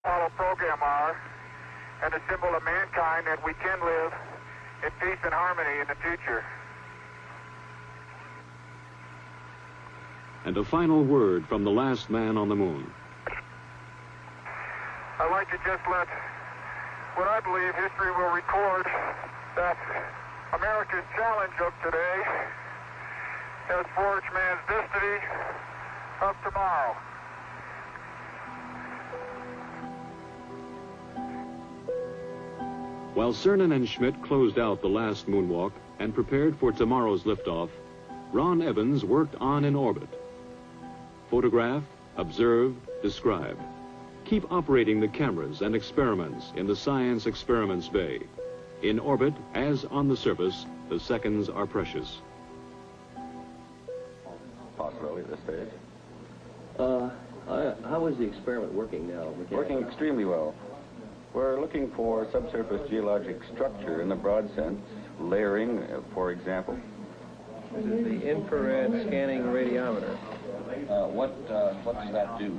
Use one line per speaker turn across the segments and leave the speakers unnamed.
Apollo program are, and a symbol of mankind that we can live in peace and harmony in the future.
And a final word from the last man on the moon.
I'd like to just let what I believe history will record, that America's challenge of today has forged man's destiny of tomorrow.
While Cernan and Schmitt closed out the last moonwalk and prepared for tomorrow's liftoff, Ron Evans worked on in orbit. Photograph, observe, describe. Keep operating the cameras and experiments in the Science Experiments Bay. In orbit, as on the surface, the seconds are precious.
Possibility at this stage.
How is the experiment working now?
Working extremely well. We're looking for subsurface geologic structure in the broad sense, layering, for example.
This is the infrared scanning radiometer.
What does that do?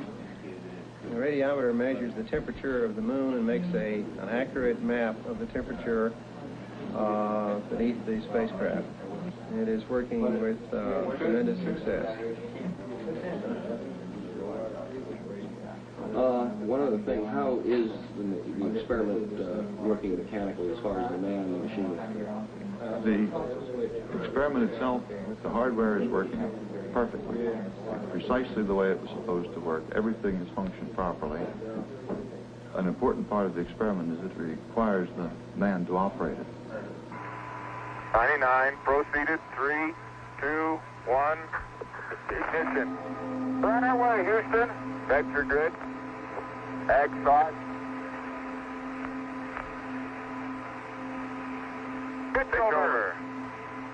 The radiometer measures the temperature of the moon and makes an accurate map of the temperature beneath the spacecraft. It is working with tremendous success.
One other thing, how is the experiment working mechanically as far as the man and the machine is concerned?
The experiment itself, the hardware is working perfectly, precisely the way it was supposed to work. Everything is functioned properly. An important part of the experiment is it requires the man to operate it.
99, proceeded, 3, 2, 1, ignition. Right away, Houston. Vector grid. Ag thought. Pitch over.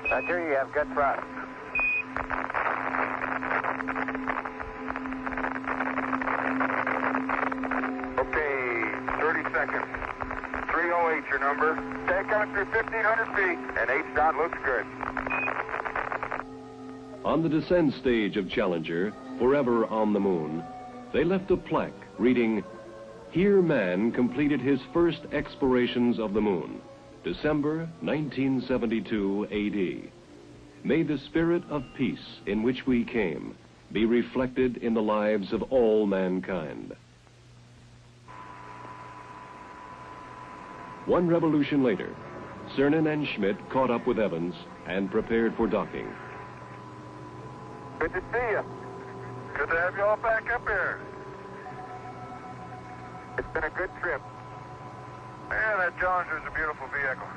Vector, you have good thrust. Okay, 30 seconds. 308 your number. Take coming through 1,500 feet, and H-dot looks good.
On the descent stage of Challenger, forever on the moon, they left a plaque reading, "Here man completed his first explorations of the moon, December 1972 AD. May the spirit of peace in which we came be reflected in the lives of all mankind." One revolution later, Cernan and Schmitt caught up with Evans and prepared for docking.
Good to see you. Good to have you all back up here. It's been a good trip. Yeah, that Challenger's a beautiful vehicle.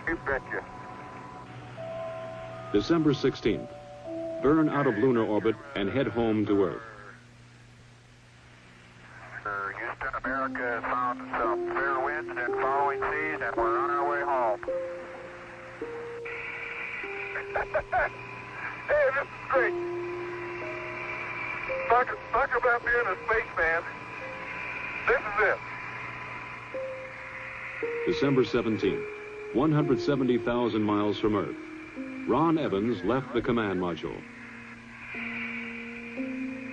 You betcha.
December 16th. Burn out of lunar orbit and head home to Earth.
Houston, America has found itself fair winds and following seas, and we're on our way home. Hey, this is great. Talk about being a spaceman. This is it.
December 17th. 170,000 miles from Earth. Ron Evans left the command module.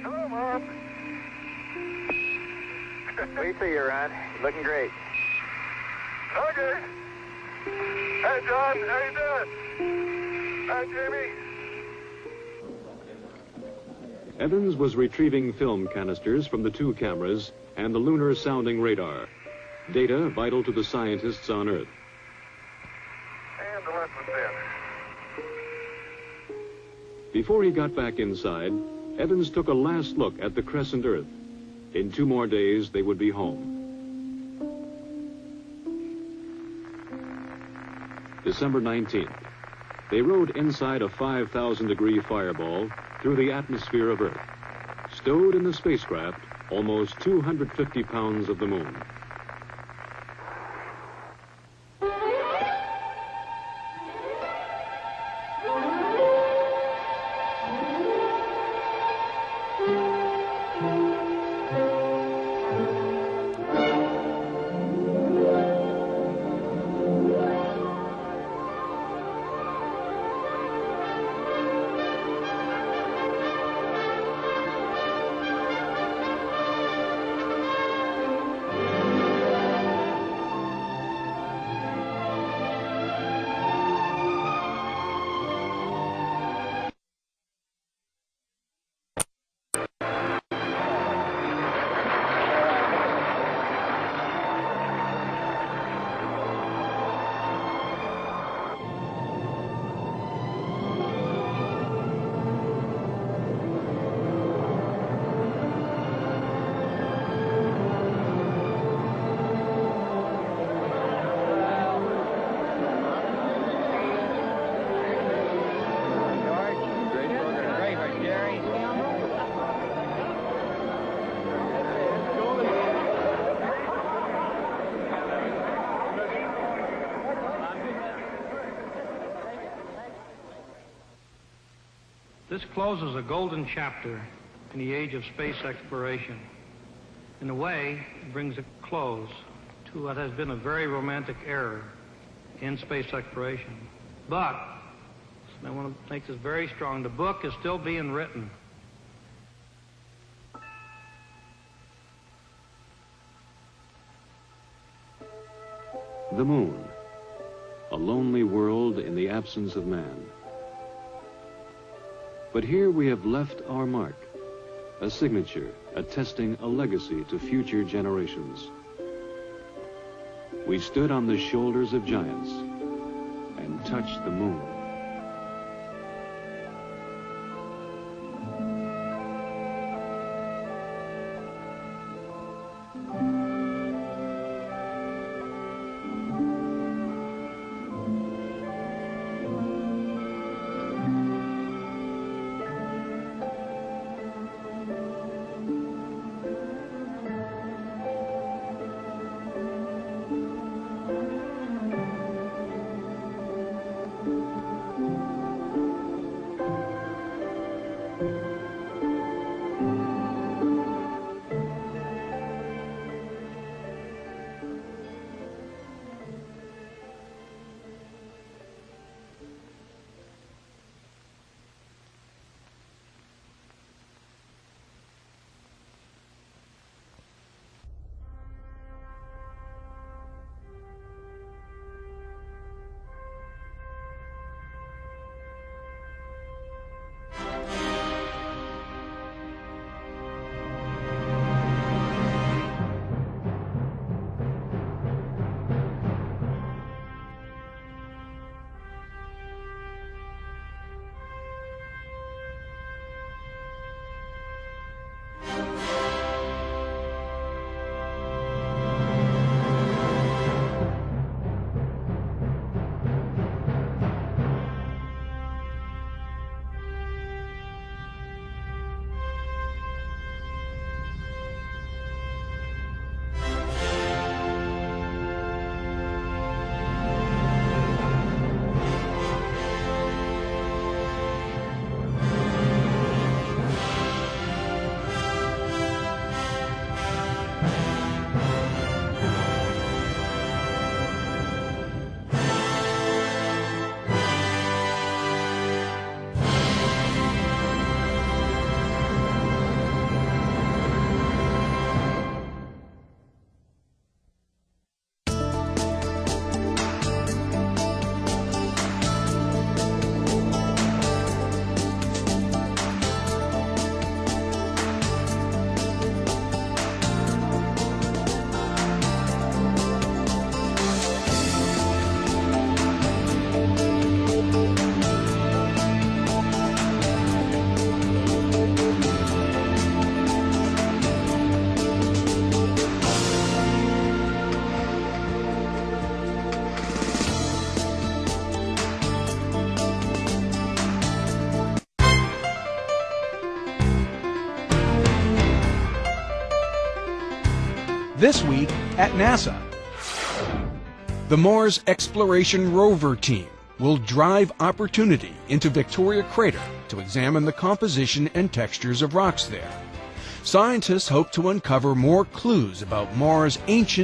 Hello, Mom.
We see you, Ron. Looking great.
Okay. Hey, John. How you doing? Hi, Jamie.
Evans was retrieving film canisters from the two cameras and the lunar sounding radar. Data vital to the scientists on Earth.
And the lessons in.
Before he got back inside, Evans took a last look at the crescent Earth. In 2 more days, they would be home. December 19th. They rode inside a 5,000-degree fireball through the atmosphere of Earth. Stowed in the spacecraft, almost 250 pounds of the moon.
This closes a golden chapter in the age of space exploration. In a way, it brings a close to what has been a very romantic era in space exploration. But, I want to make this very strong, the book is still being written.
The moon, a lonely world in the absence of man. But here we have left our mark, a signature attesting a legacy to future generations. We stood on the shoulders of giants and touched the moon.
This week at NASA, the Mars Exploration Rover team will drive opportunity into Victoria Crater to examine the composition and textures of rocks there. Scientists hope to uncover more clues about Mars' ancient